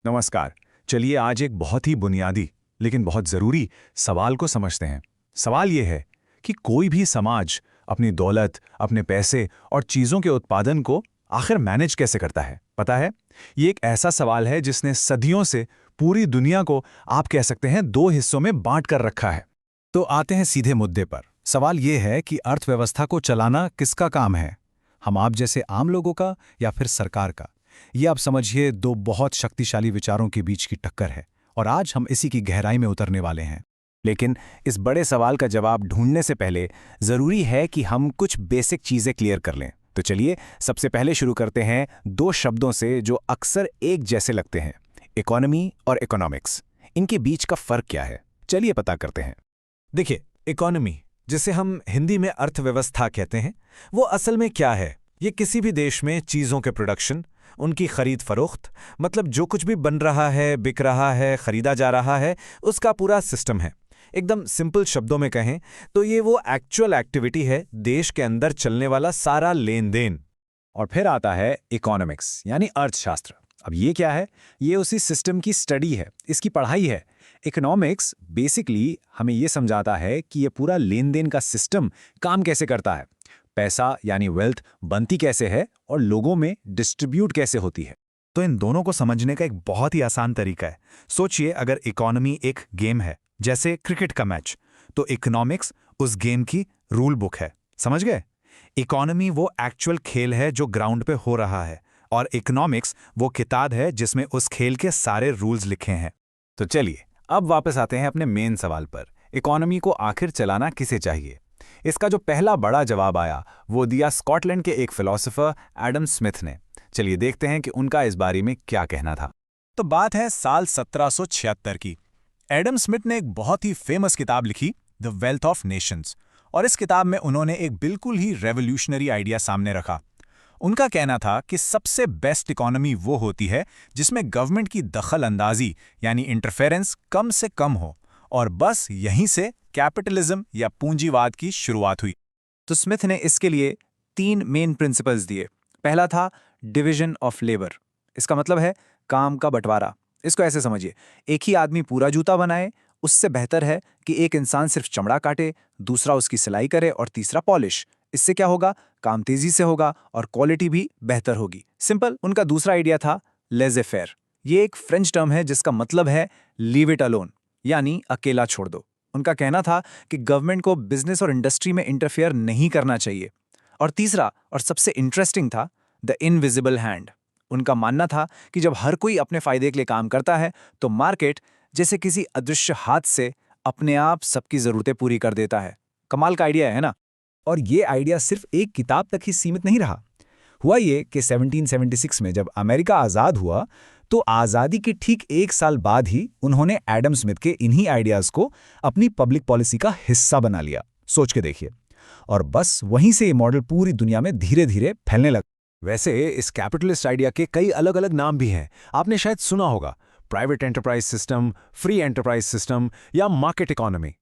नमस्कार। चलिए आज एक बहुत ही बुनियादी लेकिन बहुत ज़रूरी सवाल को समझते हैं। सवाल ये है कि कोई भी समाज अपनी दौलत, अपने पैसे और चीज़ों के उत्पादन को आखिर मैनेज कैसे करता है? पता है? ये एक ऐसा सवाल है जिसने सदियों से पूरी दुनिया को आप कह सकते हैं दो हिस्सों में बांट कर रखा है। तो आते हैं सीधे मुद्दे पर। सवाल ये है कि अर्थव्यवस्था को चलाना किसका काम है? हम आप जैसे आम लोगों का या फिर सरकार का? ये आप समझिए दो बहुत शक्तिशाली विचारों के बीच की टक्कर है और आज हम इसी की गहराई में उतरने वाले हैं। लेकिन इस बड़े सवाल का जवाब ढूंढने से पहले जरूरी है कि हम कुछ बेसिक चीजें क्लियर कर लें। तो चलिए सबसे पहले शुरू करते हैं दो शब्दों से जो अक्सर एक जैसे लगते हैं, इकोनॉमी और इकोनॉमिक्स। इनके बीच का फर्क क्या है, चलिए पता करते हैं। देखिए, इकोनॉमी, जिसे हम हिंदी में अर्थव्यवस्था कहते हैं, वो असल में क्या है? ये किसी भी देश में चीज़ों के प्रोडक्शन, उनकी खरीद फरोख्त, मतलब जो कुछ भी बन रहा है, बिक रहा है, खरीदा जा रहा है, उसका पूरा सिस्टम है। एकदम सिंपल शब्दों में कहें तो ये वो एक्चुअल एक्टिविटी है, देश के अंदर चलने वाला सारा लेन देन। और फिर आता है इकोनॉमिक्स यानी अर्थशास्त्र। अब ये क्या है? ये उसी सिस्टम की स्टडी है, इसकी पढ़ाई है। इकोनॉमिक्स बेसिकली हमें ये समझाता है कि ये पूरा लेन देन का सिस्टम काम कैसे करता है, पैसा यानी वेल्थ बनती कैसे है और लोगों में डिस्ट्रीब्यूट कैसे होती है। तो इन दोनों को समझने का एक बहुत ही आसान तरीका है। सोचिए, अगर इकोनॉमी एक गेम है, जैसे क्रिकेट का मैच, तो इकोनॉमिक्स उस गेम की रूल बुक है। समझ गए? इकोनॉमी वो एक्चुअल खेल है जो ग्राउंड पे हो रहा है, और इकोनॉमिक्स वो किताब है जिसमें उस खेल के सारे रूल्स लिखे हैं। तो चलिए अब वापस आते हैं अपने मेन सवाल पर। इकोनॉमी को आखिर चलाना किसे चाहिए? इसका जो पहला बड़ा जवाब आया वो दिया स्कॉटलैंड के एक फिलोसोफर एडम स्मिथ ने। चलिए देखते हैं कि उनका इस बारे में क्या कहना था। तो बात है साल 1776 की। एडम स्मिथ ने एक बहुत ही फेमस किताब लिखी, द वेल्थ ऑफ नेशंस, और इस किताब में उन्होंने एक बिल्कुल ही रेवोल्यूशनरी आइडिया सामने रखा। उनका कहना था कि सबसे बेस्ट इकोनॉमी वो होती है जिसमें गवर्नमेंट की दखल अंदाजी यानी इंटरफेरेंस कम से कम हो, और बस यहीं से कैपिटलिज्म या पूंजीवाद की शुरुआत हुई। तो स्मिथ ने इसके लिए 3 मेन प्रिंसिपल्स दिए। पहला था डिवीजन ऑफ लेबर। इसका मतलब है काम का बंटवारा। इसको ऐसे समझिए, एक ही आदमी पूरा जूता बनाए, उससे बेहतर है कि एक इंसान सिर्फ चमड़ा काटे, दूसरा उसकी सिलाई करे और तीसरा पॉलिश। इससे क्या होगा? काम तेजी से होगा और क्वालिटी भी बेहतर होगी। सिंपल। उनका दूसरा आइडिया था लेज़े फेयर। ये एक फ्रेंच टर्म है जिसका मतलब है लीव इट अलोन, यानी अकेला छोड़ दो। उनका कहना था कि गवर्नमेंट को बिजनेस और इंडस्ट्री में इंटरफेयर नहीं करना चाहिए। और तीसरा और सबसे इंटरेस्टिंग था द इनविजिबल हैंड। उनका मानना था कि जब हर कोई अपने फायदे के लिए काम करता है तो मार्केट जैसे किसी अदृश्य हाथ से अपने आप सबकी जरूरतें पूरी कर देता है। कमाल का आइडिया है ना? और ये आइडिया सिर्फ एक किताब तक ही सीमित नहीं रहा। हुआ ये कि 1776 में जब अमेरिका आज़ाद हुआ तो आज़ादी के ठीक 1 साल बाद ही उन्होंने एडम स्मिथ के इन्हीं आइडियाज़ को अपनी पब्लिक पॉलिसी का हिस्सा बना लिया। सोच के देखिए। और बस वहीं से ये मॉडल पूरी दुनिया में धीरे धीरे फैलने लगा। वैसे इस कैपिटलिस्ट आइडिया के कई अलग अलग नाम भी हैं। आपने शायद सुना होगा, private enterprise system, free enterprise system या मार्केट इकोनॉमी।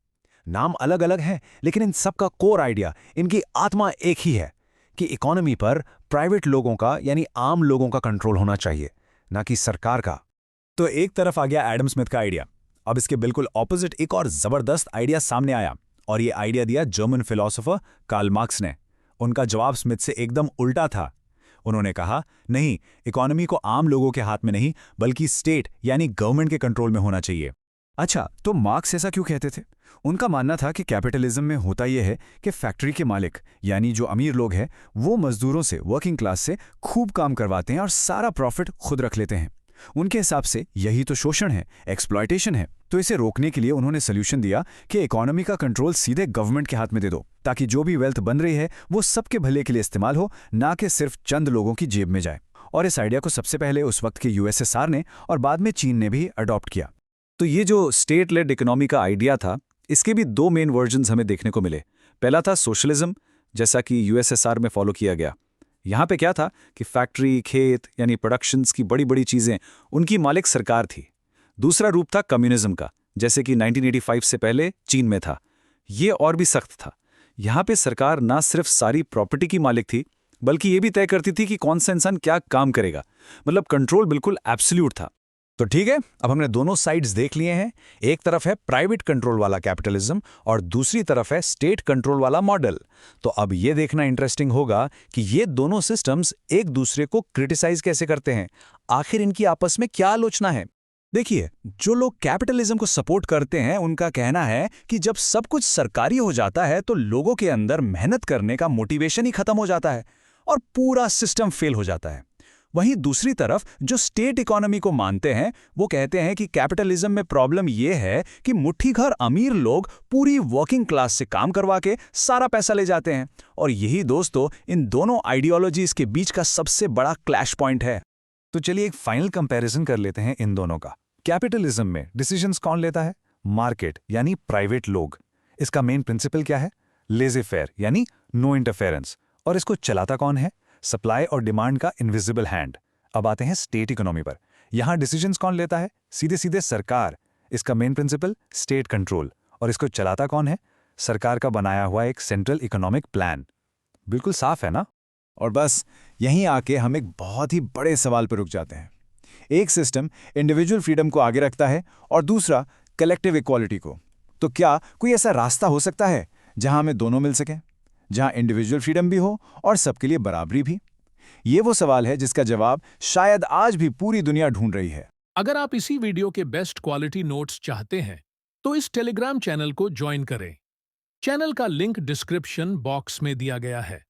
नाम अलग अलग हैं, लेकिन इन सब का कोर आइडिया, इनकी आत्मा एक ही है कि इकोनॉमी पर प्राइवेट लोगों का यानी आम लोगों का कंट्रोल होना चाहिए, ना कि सरकार का। तो एक तरफ आ गया एडम स्मिथ का आइडिया। अब इसके बिल्कुल ऑपोजिट एक और जबरदस्त आइडिया सामने आया, और ये आइडिया दिया जर्मन फिलोसोफर कार्ल मार्क्स ने। उनका जवाब स्मिथ से एकदम उल्टा था। उन्होंने कहा, नहीं, इकोनॉमी को आम लोगों के हाथ में नहीं बल्कि स्टेट यानी गवर्नमेंट के कंट्रोल में होना चाहिए। अच्छा, तो मार्क्स ऐसा क्यों कहते थे? उनका मानना था कि कैपिटलिज्म में होता यह है कि फैक्ट्री के मालिक यानी जो अमीर लोग हैं वो मजदूरों से, वर्किंग क्लास से खूब काम करवाते हैं और सारा प्रॉफिट खुद रख लेते हैं। उनके हिसाब से यही तो शोषण है, एक्सप्लॉयटेशन है। तो इसे रोकने के लिए उन्होंने सोल्यूशन दिया कि इकोनॉमी का कंट्रोल सीधे गवर्नमेंट के हाथ में दे दो, ताकि जो भी वेल्थ बन रही है वो सबके भले के लिए इस्तेमाल हो, ना कि सिर्फ चंद लोगों की जेब में जाए। और इस आइडिया को सबसे पहले उस वक्त के यूएसएसआर ने और बाद में चीन ने भी अडॉप्ट किया। तो ये जो स्टेट लेड इकोनॉमी का आइडिया था, इसके भी 2 मेन वर्जन्स हमें देखने को मिले। पहला था सोशलिज्म, जैसा कि यूएसएसआर में फॉलो किया गया। यहाँ पे क्या था कि फैक्ट्री, खेत यानी प्रोडक्शंस की बड़ी बड़ी चीज़ें, उनकी मालिक सरकार थी। दूसरा रूप था कम्युनिज्म का, जैसे कि 1985 से पहले चीन में था। ये और भी सख्त था। यहाँ पे सरकार ना सिर्फ सारी प्रॉपर्टी की मालिक थी, बल्कि ये भी तय करती थी कि कौन सा इंसान क्या काम करेगा। मतलब कंट्रोल बिल्कुल एब्सोल्यूट था। तो ठीक है, अब हमने दोनों साइड्स देख लिए हैं। एक तरफ है प्राइवेट कंट्रोल वाला कैपिटलिज्म और दूसरी तरफ है स्टेट कंट्रोल वाला मॉडल। तो अब ये देखना इंटरेस्टिंग होगा कि ये दोनों सिस्टम्स एक दूसरे को क्रिटिसाइज कैसे करते हैं। आखिर इनकी आपस में क्या आलोचना है? देखिए, जो लोग कैपिटलिज्म को सपोर्ट करते हैं उनका कहना है कि जब सब कुछ सरकारी हो जाता है तो लोगों के अंदर मेहनत करने का मोटिवेशन ही खत्म हो जाता है और पूरा सिस्टम फेल हो जाता है। वहीं दूसरी तरफ जो स्टेट इकोनॉमी को मानते हैं वो कहते हैं कि कैपिटलिज्म में प्रॉब्लम ये है कि मुट्ठीभर अमीर लोग पूरी वर्किंग क्लास से काम करवा के सारा पैसा ले जाते हैं। और यही दोस्तों इन दोनों आइडियोलॉजीज के बीच का सबसे बड़ा क्लैश पॉइंट है। तो चलिए एक फाइनल कंपैरिजन कर लेते हैं इन दोनों का। कैपिटलिज्म में डिसीजंस कौन लेता है? मार्केट यानी प्राइवेट लोग। इसका मेन प्रिंसिपल क्या है? लेज़े फेयर यानी नो इंटरफेरेंस। और इसको चलाता कौन है? सप्लाई और डिमांड का इनविजिबल हैंड। अब आते हैं स्टेट इकोनॉमी पर। यहां डिसीजंस कौन लेता है? सीधे सीधे सरकार। इसका मेन प्रिंसिपल स्टेट कंट्रोल। और इसको चलाता कौन है? सरकार का बनाया हुआ एक सेंट्रल इकोनॉमिक प्लान। बिल्कुल साफ है ना? और बस यहीं आके हम एक बहुत ही बड़े सवाल पर रुक जाते हैं। एक सिस्टम इंडिविजुअल फ्रीडम को आगे रखता है और दूसरा कलेक्टिव इक्वालिटी को। तो क्या कोई ऐसा रास्ता हो सकता है जहां हमें दोनों मिल सकें, जहां इंडिविजुअल फ्रीडम भी हो और सबके लिए बराबरी भी? ये वो सवाल है जिसका जवाब शायद आज भी पूरी दुनिया ढूंढ रही है। अगर आप इसी वीडियो के बेस्ट क्वालिटी नोट्स चाहते हैं तो इस टेलीग्राम चैनल को ज्वाइन करें। चैनल का लिंक डिस्क्रिप्शन बॉक्स में दिया गया है।